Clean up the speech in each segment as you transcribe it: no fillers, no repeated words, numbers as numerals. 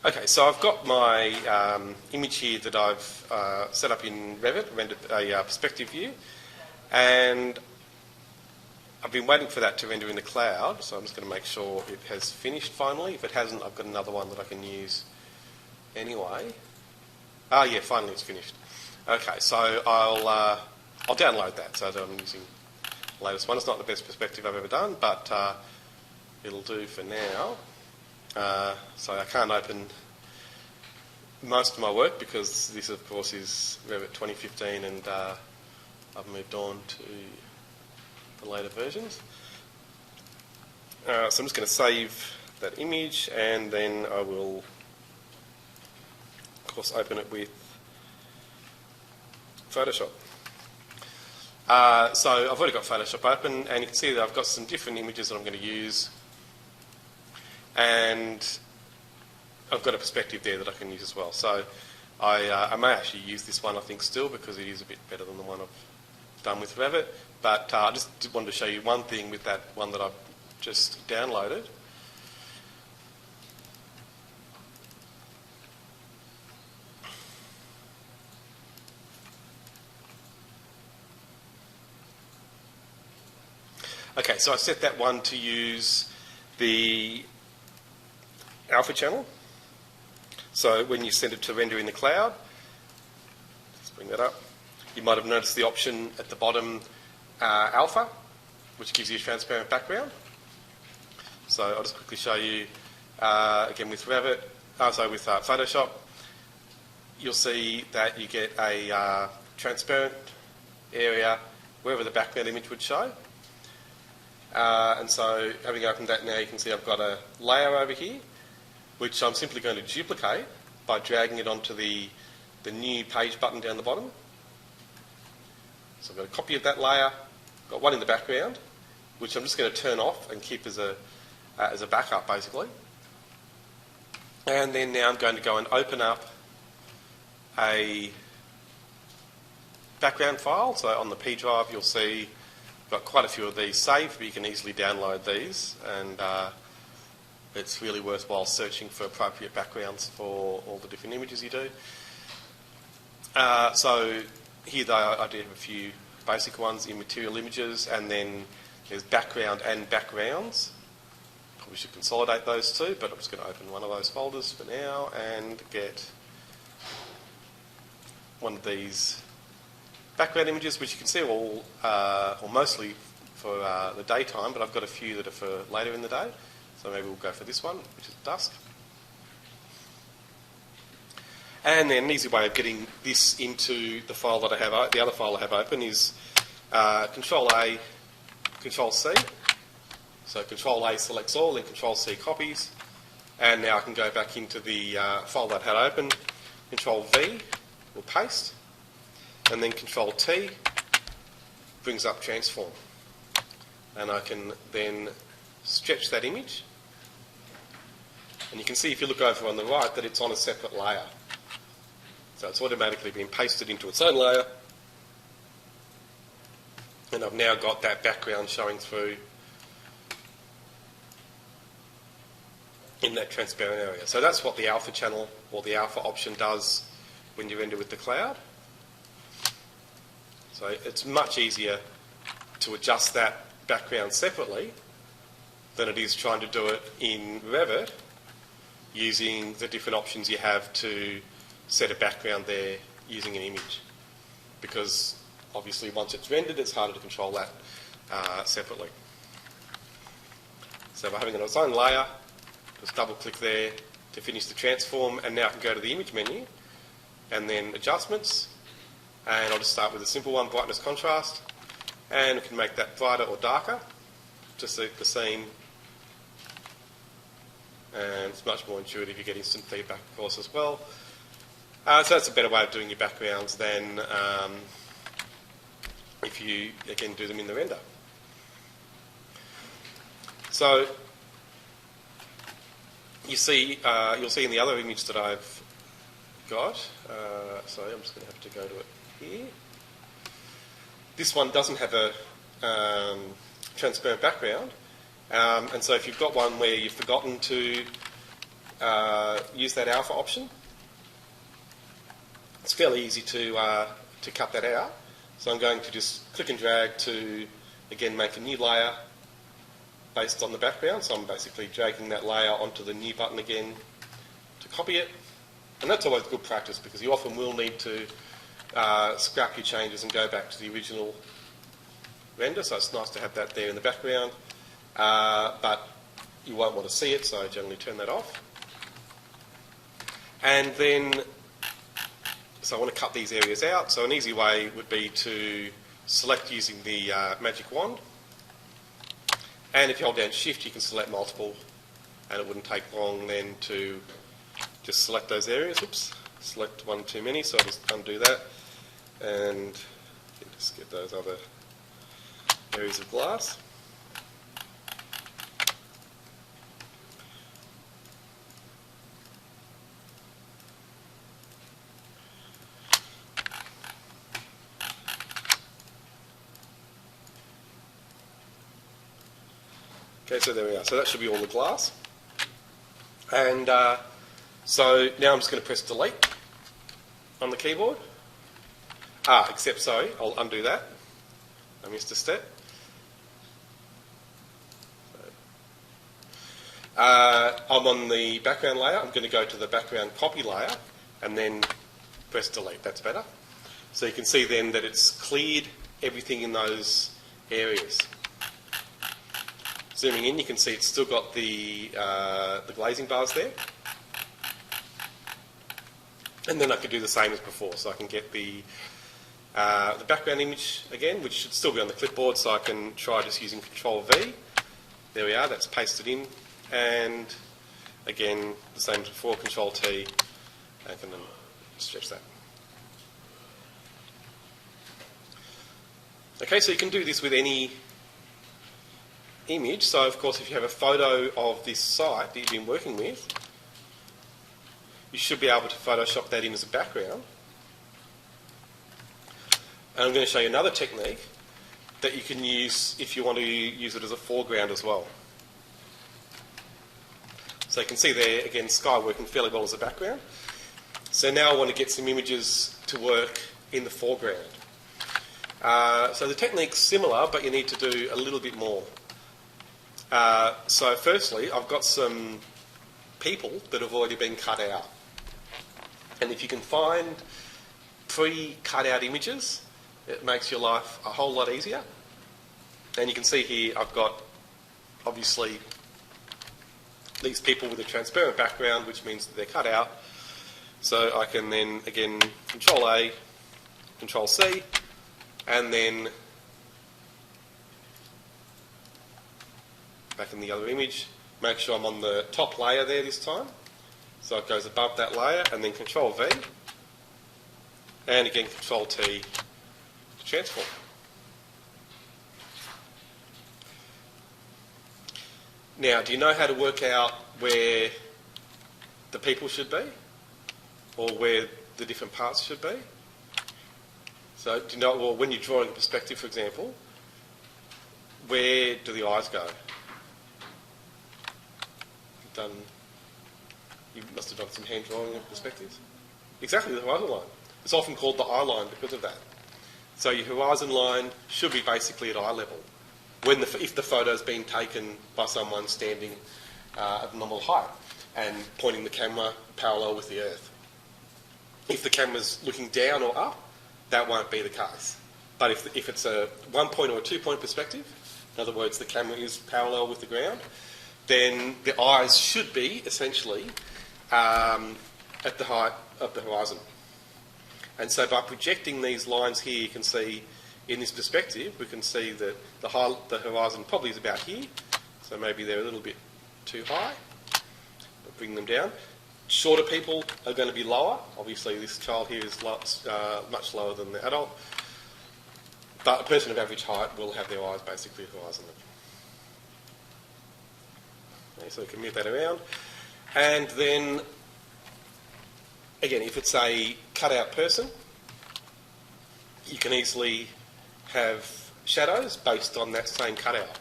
Okay, so I've got my image here that I've set up in Revit, rendered a perspective view, and I've been waiting for that to render in the cloud, so I'm just going to make sure it has finished finally. If it hasn't, I've got another one that I can use anyway. Ah, yeah, finally it's finished. Okay, so I'll download that so that I'm using the latest one. It's not the best perspective I've ever done, but it'll do for now. So I can't open most of my work because this, of course, is Revit 2015 and I've moved on to the later versions. So I'm just going to save that image and then I will, of course, open it with Photoshop. So I've already got Photoshop open and you can see that I've got some different images that I'm going to use. And I've got a perspective there that I can use as well. So I may actually use this one, I think, still, because it is a bit better than the one I've done with Revit. But I just wanted to show you one thing with that one that I've just downloaded. Okay, so I set that one to use the alpha channel. So when you send it to render in the cloud, let's bring that up, you might have noticed the option at the bottom, alpha, which gives you a transparent background. So I'll just quickly show you, again with Revit, with Photoshop, you'll see that you get a transparent area wherever the background image would show. And so having opened that now, you can see I've got a layer over here, which I'm simply going to duplicate by dragging it onto the new page button down the bottom. So I've got a copy of that layer, got one in the background, which I'm just going to turn off and keep as a backup basically. And then now I'm going to go and open up a background file. So on the P drive you'll see I've got quite a few of these saved, but you can easily download these, and it's really worthwhile searching for appropriate backgrounds for all the different images you do. So here I do have a few basic ones in material images, and then there's background and backgrounds. Probably should consolidate those two, but I'm just going to open one of those folders for now and get one of these background images, which you can see all, or mostly for the daytime, but I've got a few that are for later in the day. So maybe we'll go for this one, which is dusk. And then an easy way of getting this into the file that I have, the other file I have open is Control A, Control C. So Control A selects all, then Control C copies. And now I can go back into the file that I had open. Control V will paste. And then Control T brings up transform. And I can then stretch that image. And you can see if you look over on the right that it's on a separate layer. So it's automatically been pasted into its own layer. And I've now got that background showing through in that transparent area. So that's what the alpha channel or the alpha option does when you render with the cloud. So it's much easier to adjust that background separately than it is trying to do it in Revit using the different options you have to set a background there using an image. Because obviously once it's rendered, it's harder to control that separately. So by having it on its own layer, just double click there to finish the transform, and now I can go to the image menu and then adjustments, and I'll just start with a simple one, brightness contrast, and we can make that brighter or darker to suit the scene. And it's much more intuitive, you get instant feedback of course as well. So that's a better way of doing your backgrounds than if you again do them in the render. So you see, you'll see in the other image that I've got, sorry, I'm just going to have to go to it here. This one doesn't have a transparent background, and so if you've got one where you've forgotten to use that alpha option. It's fairly easy to cut that out. So I'm going to just click and drag to, again, make a new layer based on the background. So I'm basically dragging that layer onto the new button again to copy it. And that's always good practice because you often will need to scrap your changes and go back to the original render. So it's nice to have that there in the background. But you won't want to see it, so I generally turn that off. And then, so I want to cut these areas out. So an easy way would be to select using the magic wand. And if you hold down Shift, you can select multiple, and it wouldn't take long then to just select those areas. Oops, select one too many, so I'll just undo that. And just get those other areas of glass. Okay, so there we are. So that should be all the glass. And so now I'm just going to press delete on the keyboard. Except, sorry, I'll undo that. I missed a step. I'm on the background layer. I'm going to go to the background copy layer and then press delete. That's better. So you can see then that it's cleared everything in those areas. Zooming in, you can see it's still got the glazing bars there. And then I can do the same as before. So I can get the background image again, which should still be on the clipboard, so I can try just using Control-V. There we are, that's pasted in. And again, the same as before, Control-T. I can stretch that. Okay, so you can do this with any image. So of course if you have a photo of this site that you've been working with, you should be able to Photoshop that in as a background. And I'm going to show you another technique that you can use if you want to use it as a foreground as well. So you can see there again sky working fairly well as a background. So now I want to get some images to work in the foreground. So the technique's similar, but you need to do a little bit more. So firstly, I've got some people that have already been cut out. And if you can find pre-cut out images, it makes your life a whole lot easier. And you can see here I've got, obviously, these people with a transparent background, which means that they're cut out. So I can then, again, Control-A, Control-C, and then back in the other image, make sure I'm on the top layer there this time. So it goes above that layer, and then Control-V, and again Control-T to transform. Now, do you know how to work out where the people should be? Or where the different parts should be? So, do you know, well, when you're drawing a perspective, for example, where do the eyes go? You must have done some hand drawing of perspectives. Exactly, the horizon line. It's often called the eye line because of that. So your horizon line should be basically at eye level if the photo's been taken by someone standing at normal height and pointing the camera parallel with the earth. If the camera's looking down or up, that won't be the case. But if it's a 1-point or a 2-point perspective, in other words, the camera is parallel with the ground, then the eyes should be essentially at the height of the horizon. And so by projecting these lines here, you can see in this perspective, we can see that the horizon probably is about here. So maybe they're a little bit too high. But bring them down. Shorter people are going to be lower. Obviously, this child here is much lower than the adult. But a person of average height will have their eyes basically at horizon level. Okay, so we can move that around. And then, again, if it's a cut-out person, you can easily have shadows based on that same cutout.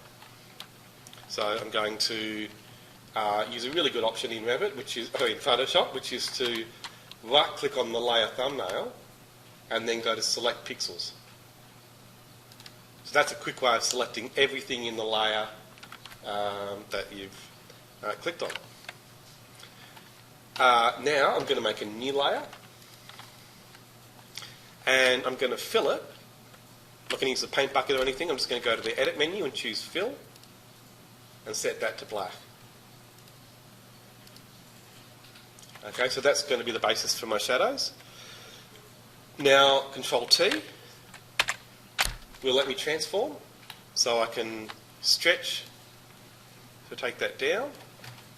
So I'm going to use a really good option in Revit, in Photoshop, which is to right-click on the layer thumbnail and then go to Select Pixels. So that's a quick way of selecting everything in the layer that you've clicked on. Now I'm going to make a new layer, and I'm going to fill it. I'm not going to use the paint bucket or anything. I'm just going to go to the Edit menu and choose Fill and set that to black. Okay, so that's going to be the basis for my shadows. Now Control T will let me transform, so I can stretch to take that down.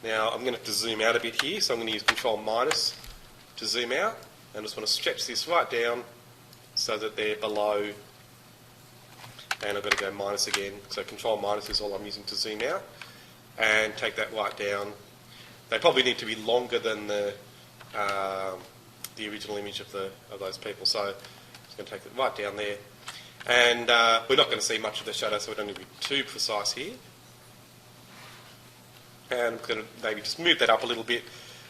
Now I'm going to have to zoom out a bit here, so I'm going to use Control minus to zoom out. I just want to stretch this right down so that they're below, and I've got to go minus again. So Control minus is all I'm using to zoom out, and take that right down. They probably need to be longer than the original image of those people. So I'm just going to take it right down there. And we're not going to see much of the shadow, so we don't need to be too precise here. And I'm going to maybe just move that up a little bit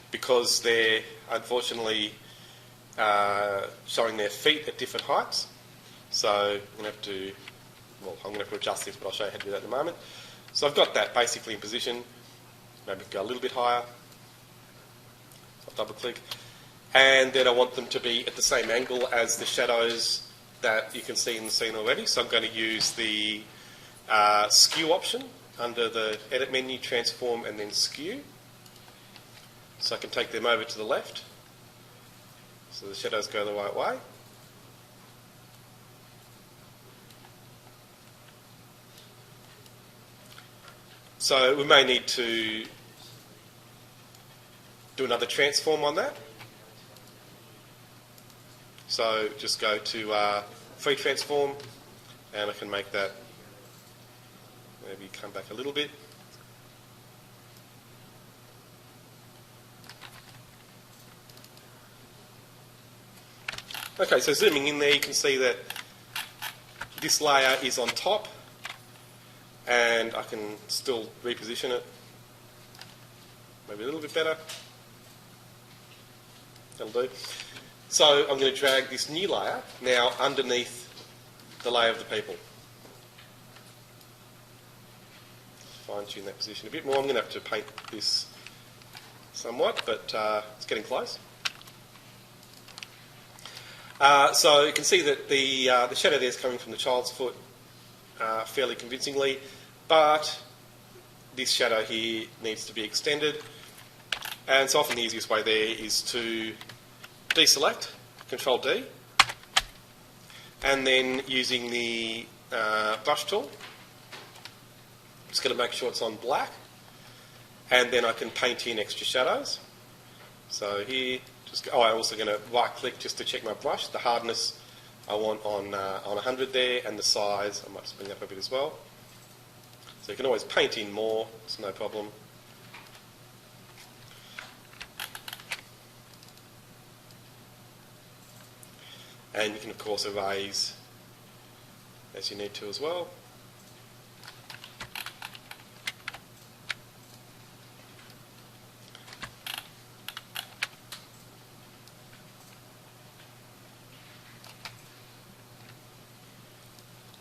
because they're unfortunately showing their feet at different heights. So I'm going to have to adjust this, but I'll show you how to do that in a moment. So I've got that basically in position. Maybe go a little bit higher. I'll double click. And then I want them to be at the same angle as the shadows that you can see in the scene already. So I'm going to use the skew option under the Edit menu, Transform, and then Skew. So I can take them over to the left, so the shadows go the right way. So we may need to do another transform on that. So just go to Free Transform, and I can make that maybe come back a little bit. Okay, so zooming in there, you can see that this layer is on top, and I can still reposition it maybe a little bit better. That'll do. So I'm going to drag this new layer now underneath the layer of the people. Fine-tune that position a bit more. I'm going to have to paint this somewhat, but it's getting close. So you can see that the shadow there is coming from the child's foot fairly convincingly, but this shadow here needs to be extended. And so often the easiest way there is to deselect, Control D, and then using the brush tool, just going to make sure it's on black, and then I can paint in extra shadows. So here, I'm also going to right click just to check my brush. The hardness I want on 100 there, and the size, I might just bring that up a bit as well. So you can always paint in more, it's no problem. And you can of course erase as you need to as well.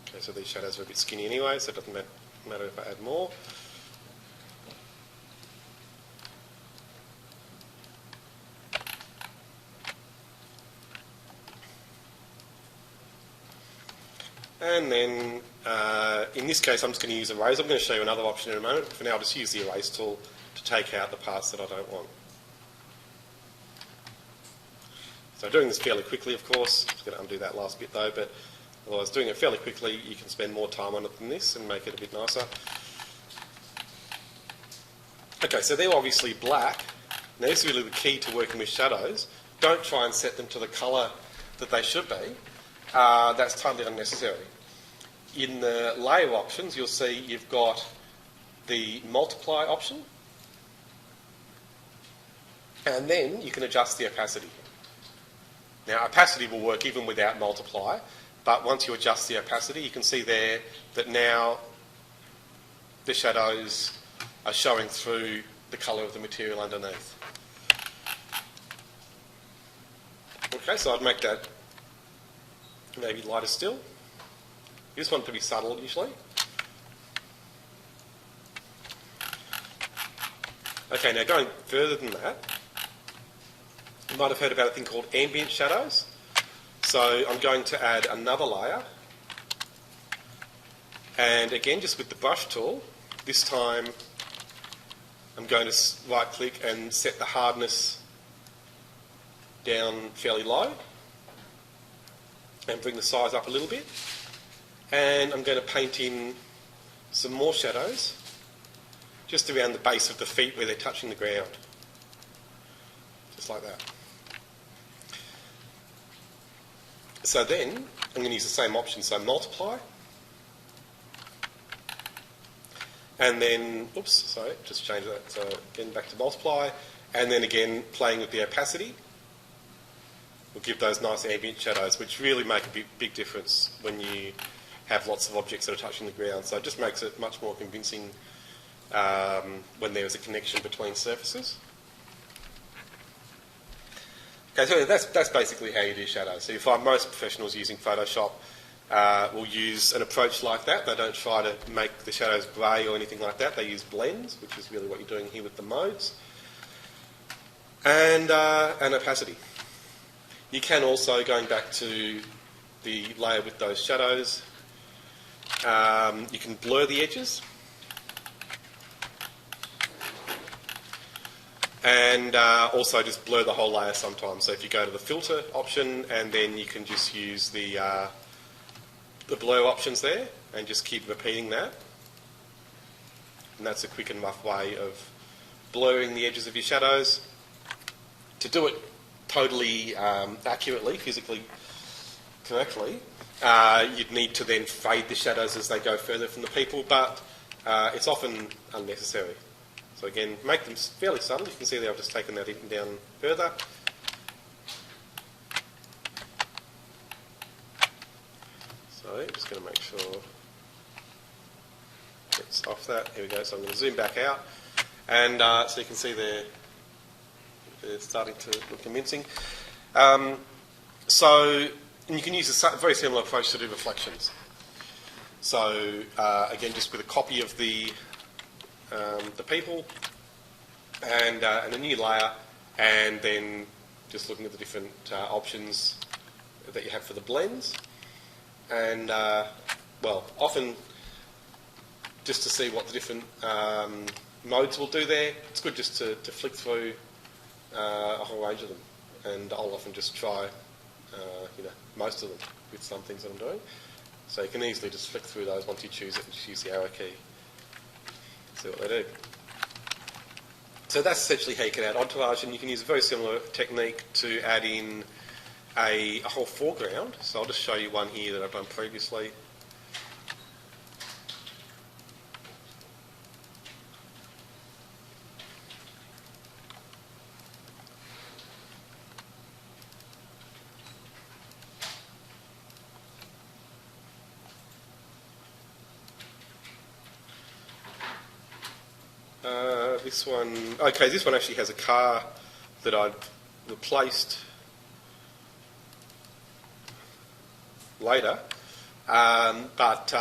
Okay, so these shadows are a bit skinny anyway, so it doesn't matter if I add more. And then, in this case, I'm just going to use erase. I'm going to show you another option in a moment. For now, I'll just use the erase tool to take out the parts that I don't want. So doing this fairly quickly, of course. I'm just going to undo that last bit though, but otherwise doing it fairly quickly, you can spend more time on it than this and make it a bit nicer. Okay, so they're obviously black. Now this is really the key to working with shadows. Don't try and set them to the colour that they should be. That's totally unnecessary. In the layer options, you'll see you've got the multiply option, and then you can adjust the opacity. Now opacity will work even without multiply, but once you adjust the opacity, you can see there that now the shadows are showing through the colour of the material underneath. Okay, so I'd make that maybe lighter still. You just want it to be subtle usually. Okay, now going further than that, you might have heard about a thing called ambient shadows. So I'm going to add another layer. And again, just with the brush tool, this time I'm going to right click and set the hardness down fairly low and bring the size up a little bit. And I'm going to paint in some more shadows just around the base of the feet where they're touching the ground. Just like that. So then I'm going to use the same option, so multiply. And then, oops, sorry, just change that. So again, back to multiply. And then again, playing with the opacity will give those nice ambient shadows, which really make a big difference when you have lots of objects that are touching the ground. So it just makes it much more convincing when there is a connection between surfaces. Okay, so that's basically how you do shadows. So you find most professionals using Photoshop will use an approach like that. They don't try to make the shadows grey or anything like that. They use blends, which is really what you're doing here with the modes, and opacity. You can also, going back to the layer with those shadows, you can blur the edges. And also just blur the whole layer sometimes. So if you go to the filter option, and then you can just use the blur options there and just keep repeating that. And that's a quick and rough way of blurring the edges of your shadows. To do it totally accurately, physically correctly, you'd need to then fade the shadows as they go further from the people, but it's often unnecessary. So again, make them fairly subtle. You can see there I've just taken that even down further. So I'm just going to make sure it's off that. Here we go. So I'm going to zoom back out. And so you can see they're starting to look convincing. And you can use a very similar approach to do reflections. So again, just with a copy of the people and a new layer, and then just looking at the different options that you have for the blends, and well, often just to see what the different modes will do there, it's good just to flick through a whole range of them, and I'll often just try most of them with some things that I'm doing. So you can easily just flick through those once you choose it and just use the arrow key. See what they do. So that's essentially how you can add entourage, and you can use a very similar technique to add in a whole foreground. So I'll just show you one here that I've done previously. This one actually has a car that I've replaced later, but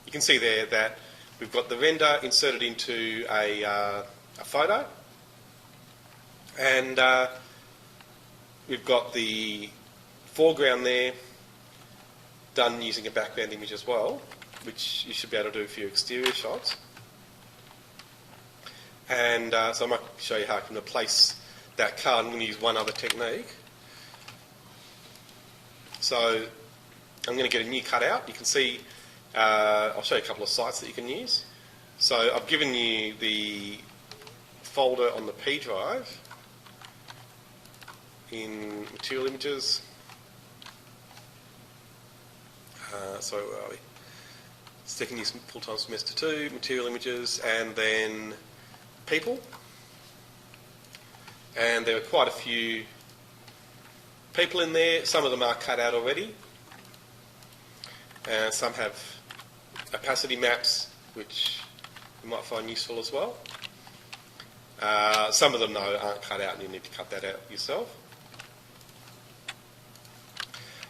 you can see there that we've got the render inserted into a photo, and we've got the foreground there done using a background image as well, which you should be able to do for your exterior shots. And so I might show you how I can replace that car. I'm going to use one other technique. So I'm going to get a new cutout. You can see, I'll show you a couple of sites that you can use. So I've given you the folder on the P drive in Material Images. So where are we? Second year full-time semester 2, Material Images, and then People. And there are quite a few people in there. Some of them are cut out already. Some have opacity maps, which you might find useful as well. Some of them, though, aren't cut out and you need to cut that out yourself.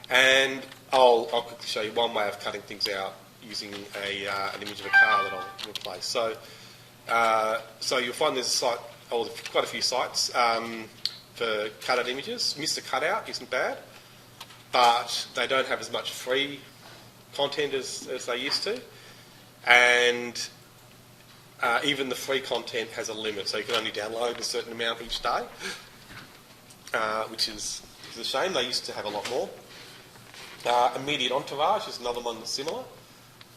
And I'll quickly show you one way of cutting things out using an image of a car that I'll replace. So you'll find there's a site, or quite a few sites for cut-out images. Mr. Cutout isn't bad, but they don't have as much free content as they used to. And even the free content has a limit, so you can only download a certain amount each day, which is a shame. They used to have a lot more. Immediate Entourage is another one that's similar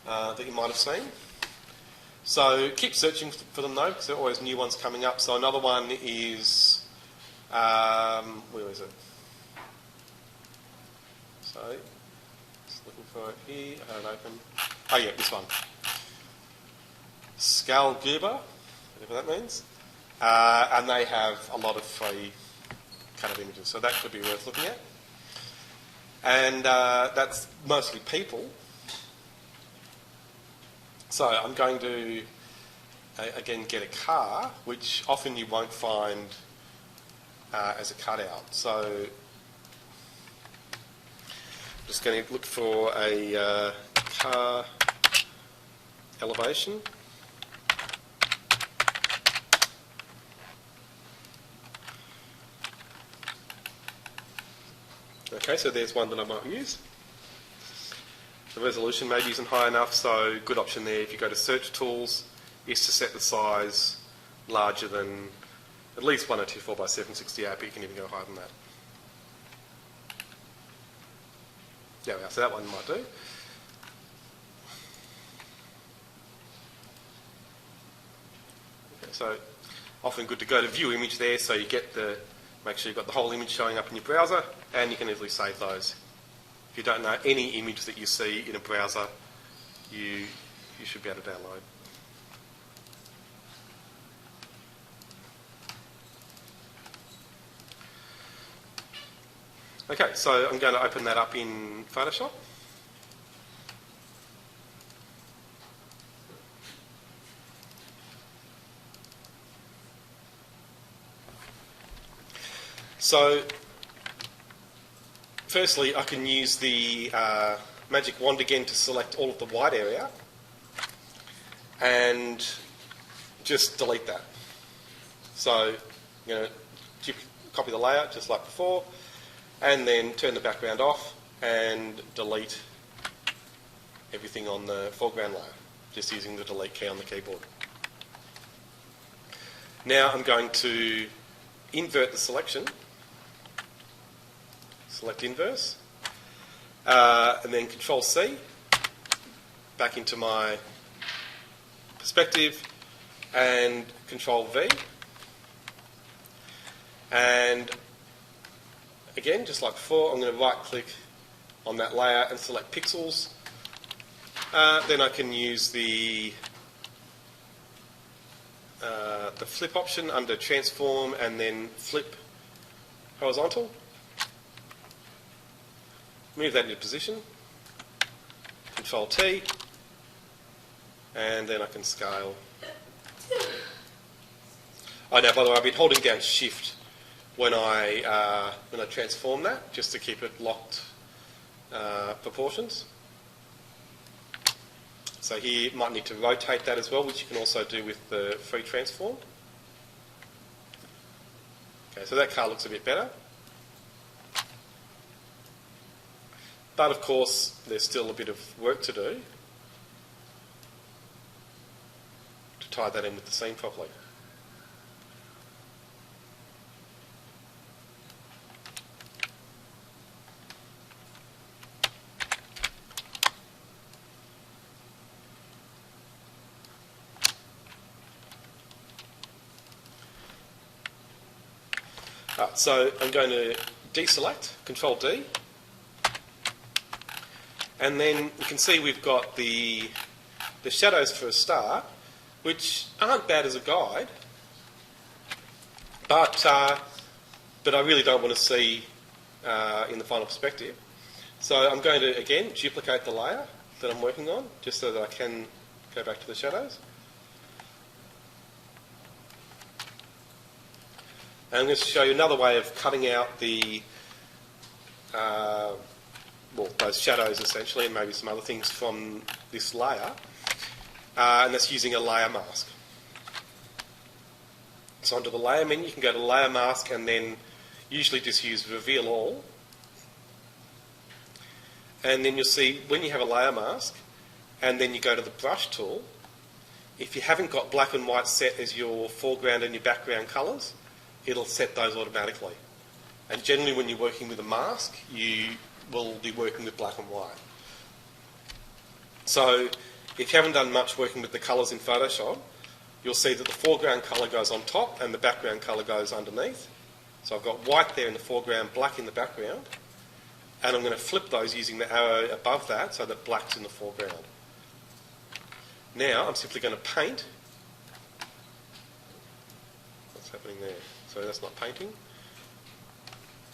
that you might have seen. So keep searching for them though, because there are always new ones coming up. So another one is, where is it? So, just looking for it here, I had it open. Oh yeah, this one. Scalguber, whatever that means. And they have a lot of free cut-out images, so that could be worth looking at. And that's mostly people. So I'm going to, again, get a car, which often you won't find as a cutout. So I'm just going to look for a car elevation. Okay, so there's one that I might use. The resolution maybe isn't high enough, so good option there if you go to search tools is to set the size larger than at least 1024 by 768, but you can even go higher than that. There we are, so that one might do. Okay, so often good to go to view image there, so you get make sure you've got the whole image showing up in your browser, and you can easily save those. If you don't know any image that you see in a browser, you should be able to download. Okay, so I'm going to open that up in Photoshop. So, firstly, I can use the magic wand again to select all of the white area and just delete that. So, I'm going to copy the layer just like before, and then turn the background off and delete everything on the foreground layer, just using the delete key on the keyboard. Now I'm going to invert the selection. Select inverse, and then Control C, back into my perspective, and Control V. And again, just like before, I'm going to right click on that layer and select pixels. Then I can use the flip option under transform and then flip horizontal. Move that into position, Control T, and then I can scale. Oh, now by the way, I've been holding down Shift when I transform that, just to keep it locked proportions. So here you might need to rotate that as well, which you can also do with the free transform. Okay, so that car looks a bit better. But of course, there's still a bit of work to do to tie that in with the scene properly. So I'm going to deselect, Control D. And then you can see we've got the shadows for a start, which aren't bad as a guide, but I really don't want to see in the final perspective. So I'm going to, again, duplicate the layer that I'm working on, just so that I can go back to the shadows. And I'm going to show you another way of cutting out the, those shadows essentially, and maybe some other things from this layer, and that's using a layer mask. So onto the layer menu, you can go to layer mask and then usually just use reveal all. And then you'll see when you have a layer mask and then you go to the brush tool, if you haven't got black and white set as your foreground and your background colours, it'll set those automatically. And generally when you're working with a mask, you will be working with black and white. So if you haven't done much working with the colours in Photoshop, you'll see that the foreground colour goes on top and the background colour goes underneath. So I've got white there in the foreground, black in the background, and I'm going to flip those using the arrow above that so that black's in the foreground. Now I'm simply going to paint. What's happening there? So that's not painting.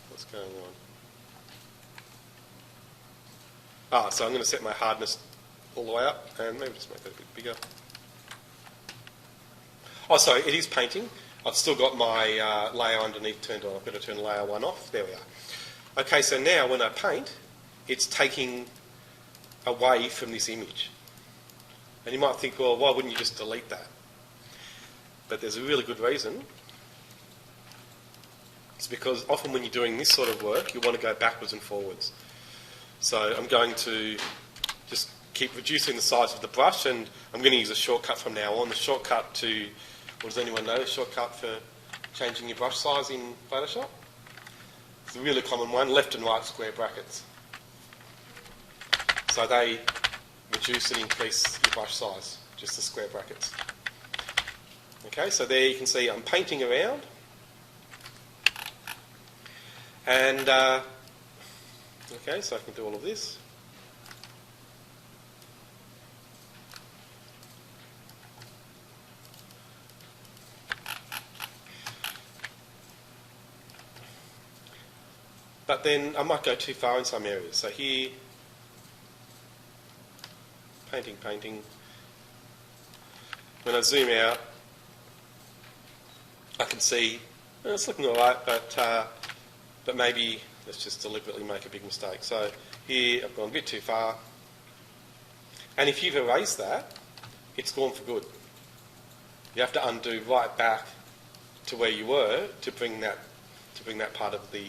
What's going on? So I'm going to set my hardness all the way up and maybe just make that a bit bigger. Oh, sorry, it is painting. I've still got my layer underneath turned on. I've got to turn layer 1 off. There we are. Okay, so now when I paint, it's taking away from this image. And you might think, well, why wouldn't you just delete that? But there's a really good reason. It's because often when you're doing this sort of work, you want to go backwards and forwards. So I'm going to just keep reducing the size of the brush, and I'm going to use a shortcut from now on. The shortcut to, or does anyone know the shortcut for changing your brush size in Photoshop? It's a really common one, left and right square brackets. So they reduce and increase your brush size, just the square brackets. Okay, so there you can see I'm painting around. And, okay, so I can do all of this. But then I might go too far in some areas. So here, painting. When I zoom out, I can see it's looking all right, but maybe let's just deliberately make a big mistake. So here I've gone a bit too far. And if you've erased that, it's gone for good. You have to undo right back to where you were to bring that part of the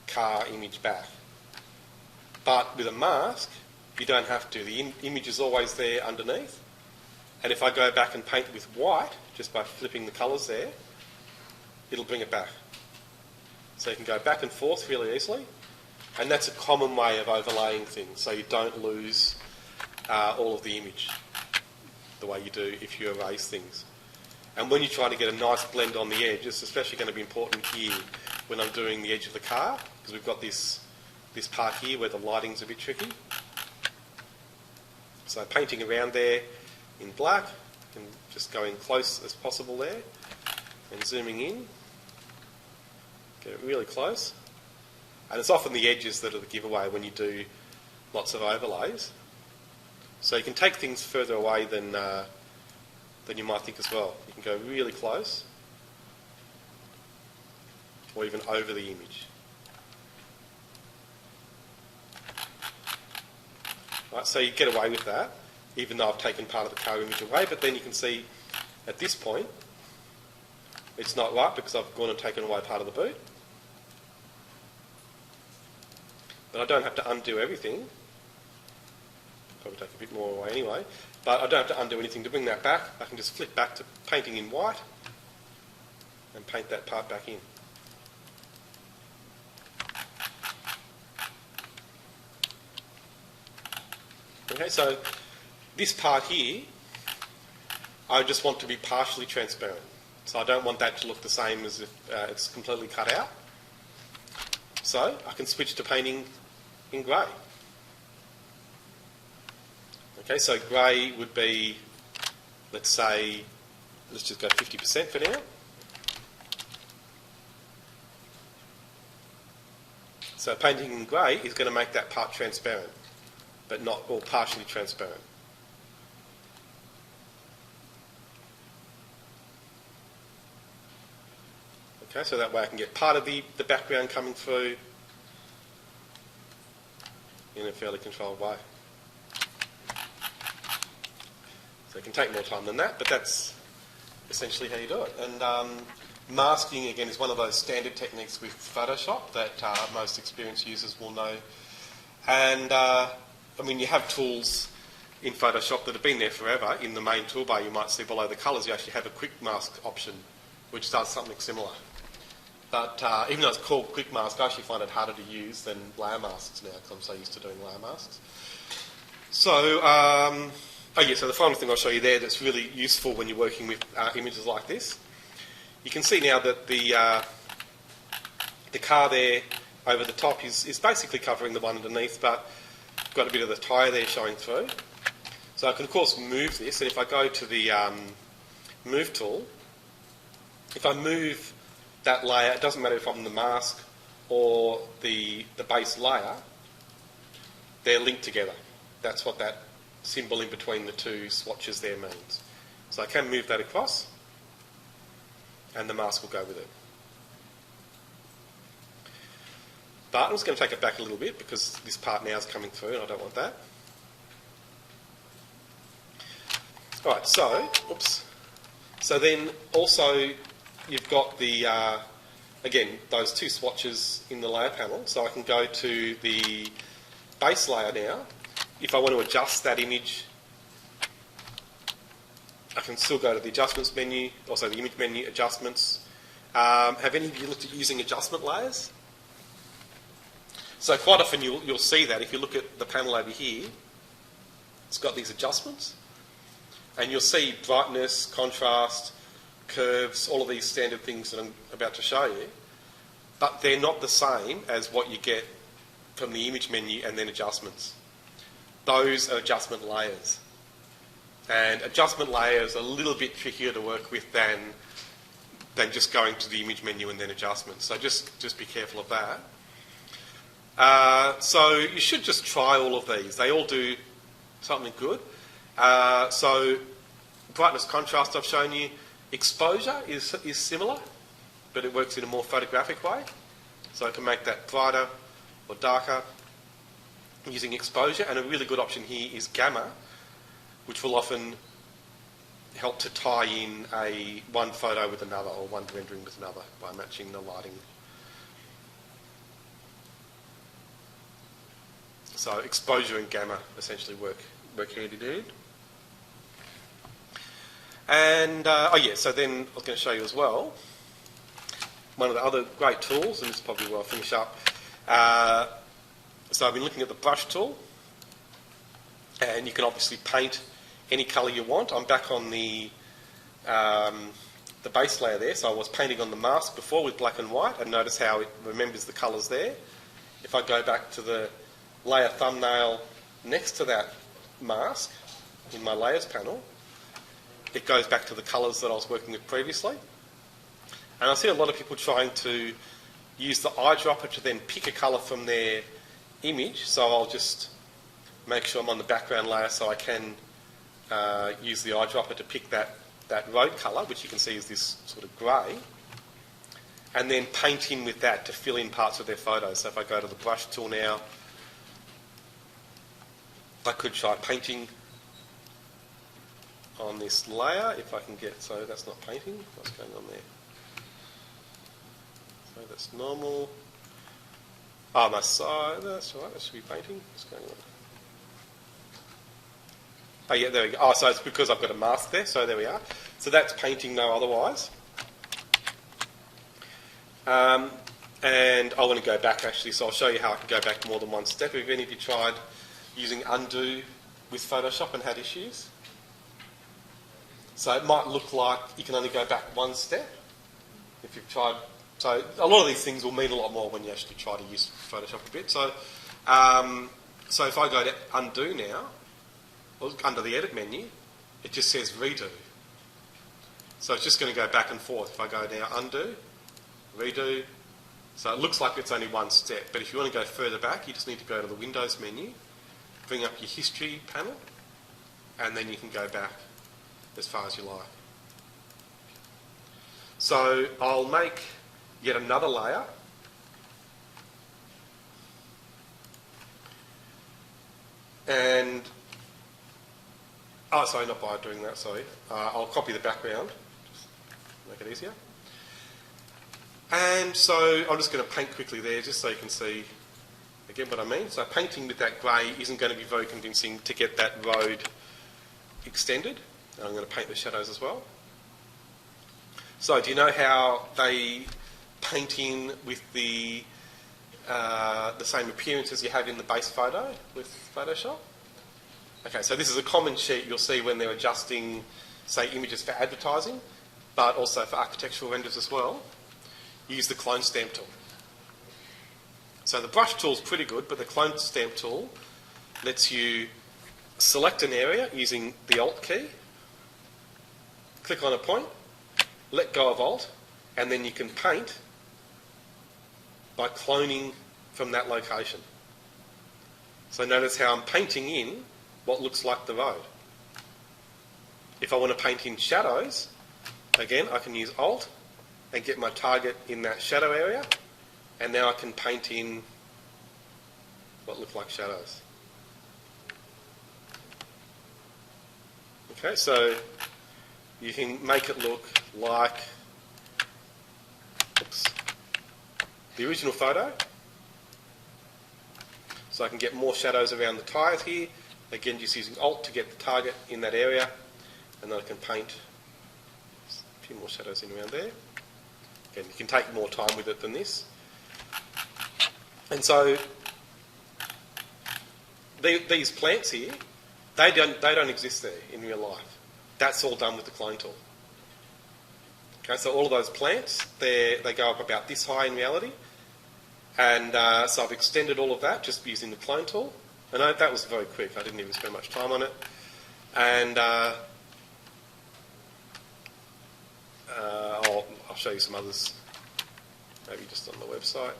car image back. But with a mask, you don't have to. The image is always there underneath. And if I go back and paint with white, just by flipping the colours there, it'll bring it back. So you can go back and forth really easily. And that's a common way of overlaying things, so you don't lose all of the image the way you do if you erase things. And when you try to get a nice blend on the edge, it's especially going to be important here when I'm doing the edge of the car, because we've got this part here where the lighting's a bit tricky. So painting around there in black and just going close as possible there and zooming in, get it really close. And it's often the edges that are the giveaway when you do lots of overlays. So you can take things further away than you might think as well. You can go really close or even over the image. Right, so you get away with that, even though I've taken part of the car image away, but then you can see at this point it's not right because I've gone and taken away part of the boot. But I don't have to undo everything. Probably take a bit more away anyway. But I don't have to undo anything to bring that back. I can just flip back to painting in white and paint that part back in. Okay, so this part here, I just want to be partially transparent. So I don't want that to look the same as if it's completely cut out. So I can switch to painting in grey. Okay, so grey would be, let's say, let's just go 50% for now. So painting in grey is going to make that part transparent, but not all partially transparent. Okay, so that way I can get part of the background coming through in a fairly controlled way. So it can take more time than that, but that's essentially how you do it. And masking, again, is one of those standard techniques with Photoshop that most experienced users will know. And, I mean, you have tools in Photoshop that have been there forever. In the main toolbar, you might see below the colours, you actually have a quick mask option, which does something similar. But even though it's called quick mask, I actually find it harder to use than layer masks now, because I'm so used to doing layer masks. So, so the final thing I'll show you there that's really useful when you're working with images like this. You can see now that the car there over the top is basically covering the one underneath, but got a bit of the tyre there showing through. So I can of course move this, and if I go to the move tool, if I move that layer, it doesn't matter if I'm the mask or the base layer, they're linked together. That's what that symbol in between the two swatches there means. So I can move that across, and the mask will go with it. But I'm just going to take it back a little bit because this part now is coming through and I don't want that. Alright, so then also you've got the, again, those two swatches in the layer panel. So I can go to the base layer now. If I want to adjust that image, I can still go to the adjustments menu, also the image menu, adjustments. Have any of you looked at using adjustment layers? So quite often you'll see that if you look at the panel over here, it's got these adjustments. And you'll see brightness, contrast, curves, all of these standard things that I'm about to show you. But they're not the same as what you get from the image menu and then adjustments. Those are adjustment layers. And adjustment layers are a little bit trickier to work with than just going to the image menu and then adjustments. So just be careful of that. So you should just try all of these. They all do something good. So brightness, contrast I've shown you. Exposure is similar, but it works in a more photographic way. So I can make that brighter or darker using exposure. And a really good option here is gamma, which will often help to tie in one photo with another or one rendering with another by matching the lighting. So exposure and gamma essentially work hand in hand. And, so then I was going to show you as well, one of the other great tools, and this is probably where I'll finish up. So I've been looking at the brush tool, and you can obviously paint any colour you want. I'm back on the base layer there, so I was painting on the mask before with black and white, and notice how it remembers the colours there. If I go back to the layer thumbnail next to that mask in my layers panel, it goes back to the colours that I was working with previously. And I see a lot of people trying to use the eyedropper to then pick a colour from their image, so I'll just make sure I'm on the background layer so I can use the eyedropper to pick that road colour, which you can see is this sort of grey, and then paint in with that to fill in parts of their photos. So if I go to the brush tool now, I could try painting on this layer if I can get, so that's not painting, what's going on there? So that's normal. Oh, my side, that's right, that should be painting. What's going on? Oh yeah, there we go. Oh, so it's because I've got a mask there, so there we are. So that's painting no otherwise. And I want to go back actually, so I'll show you how I can go back more than one step. Have any of you tried using undo with Photoshop and had issues? So it might look like you can only go back one step if you've tried. So a lot of these things will mean a lot more when you actually try to use Photoshop a bit. So, so if I go to undo now, under the edit menu, it just says redo. So it's just going to go back and forth. If I go now undo, redo, so it looks like it's only one step. But if you want to go further back, you just need to go to the Windows menu, bring up your history panel, and then you can go back as far as you like. So I'll make yet another layer. And, oh, sorry, not by doing that, sorry. I'll copy the background, just make it easier. And so I'm just going to paint quickly there, just so you can see again what I mean. So painting with that grey isn't going to be very convincing to get that road extended. And I'm going to paint the shadows as well. So do you know how they paint in with the same appearance as you have in the base photo with Photoshop? Okay, so this is a common sheet you'll see when they're adjusting, say, images for advertising, but also for architectural renders as well. Use the clone stamp tool. So the brush tool is pretty good, but the clone stamp tool lets you select an area using the Alt key, click on a point, let go of Alt, and then you can paint by cloning from that location. So notice how I'm painting in what looks like the road. If I want to paint in shadows, again, I can use Alt and get my target in that shadow area, and now I can paint in what look like shadows. Okay, so you can make it look like the original photo. So I can get more shadows around the tyres here. Again, just using Alt to get the target in that area, and then I can paint a few more shadows in around there. Again, you can take more time with it than this. And so these plants here, they don't exist there in real life. That's all done with the clone tool. Okay, so all of those plants, they go up about this high in reality. And so I've extended all of that just using the clone tool. And that was very quick. I didn't even spend much time on it. And I'll show you some others, maybe just on the website.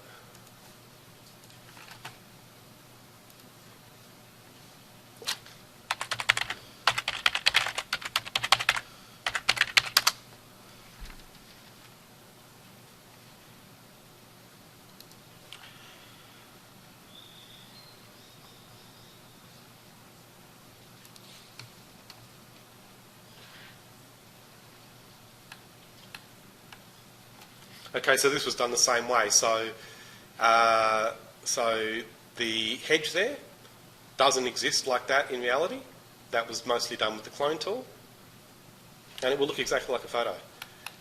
Okay, so this was done the same way. So the hedge there doesn't exist like that in reality. That was mostly done with the clone tool. And it will look exactly like a photo.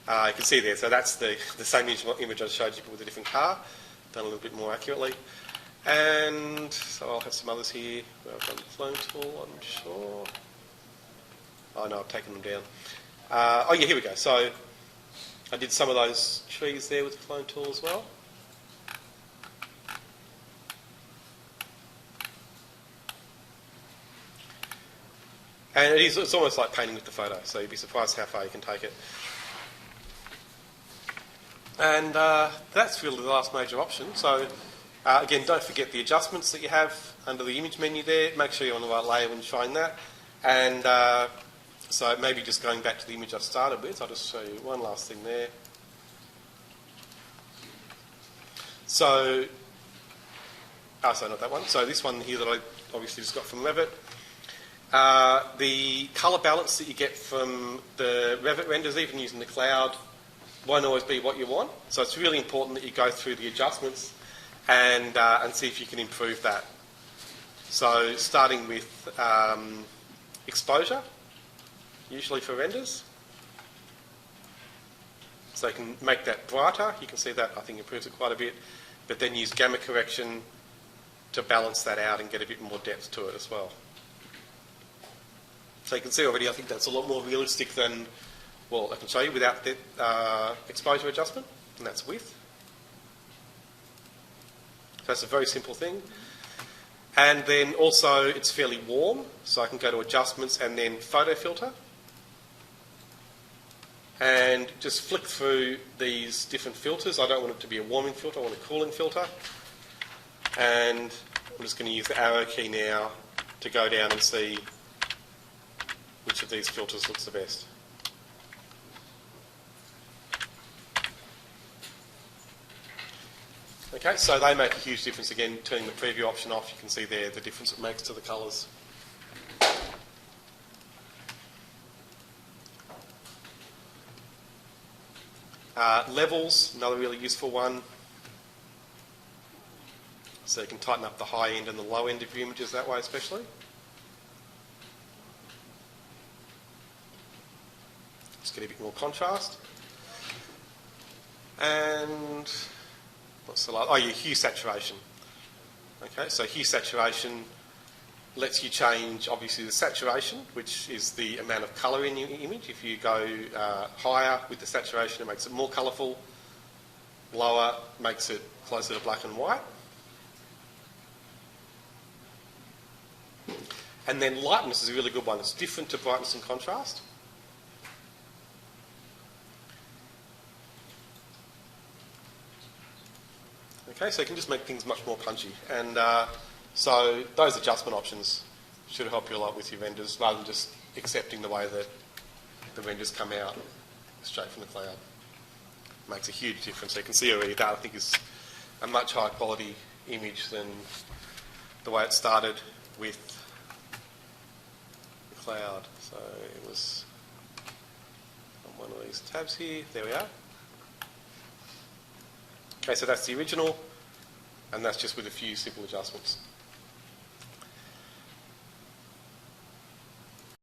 You can see there, so that's the same image I showed you but with a different car, done a little bit more accurately. And so I'll have some others here where I've done the clone tool, I'm sure. Oh no, I've taken them down. Oh yeah, here we go. So I did some of those trees there with the clone tool as well. And it's almost like painting with the photo, so you'd be surprised how far you can take it. And that's really the last major option. So again, don't forget the adjustments that you have under the image menu there. Make sure you're on the right layer when you're trying that. And so maybe just going back to the image I started with, I'll just show you one last thing there. So, sorry, not that one. So this one here that I obviously just got from Revit. The colour balance that you get from the Revit renders, even using the cloud, won't always be what you want. So it's really important that you go through the adjustments and see if you can improve that. So starting with exposure, usually for renders. So you can make that brighter. You can see that I think improves it quite a bit. But then use gamma correction to balance that out and get a bit more depth to it as well. So you can see already I think that's a lot more realistic than, well, I can show you without the exposure adjustment, and that's width. So that's a very simple thing. And then also it's fairly warm, so I can go to adjustments and then photo filter. And just flick through these different filters. I don't want it to be a warming filter, I want a cooling filter. And I'm just going to use the arrow key now to go down and see which of these filters looks the best. Okay, so they make a huge difference. Again, turning the preview option off, you can see there the difference it makes to the colours. Levels, another really useful one. So you can tighten up the high end and the low end of your images that way especially. Just get a bit more contrast. And what's the last? Oh, yeah, hue saturation. Okay, so hue saturation lets you change, obviously, the saturation, which is the amount of colour in your image. If you go higher with the saturation, it makes it more colourful. Lower makes it closer to black and white. And then lightness is a really good one. It's different to brightness and contrast. Okay, so you can just make things much more punchy. And so those adjustment options should help you a lot with your renders, rather than just accepting the way that the renders come out straight from the cloud. Makes a huge difference. So you can see already that I think is a much higher quality image than the way it started with the cloud. So it was on one of these tabs here. There we are. Okay, so that's the original, and that's just with a few simple adjustments.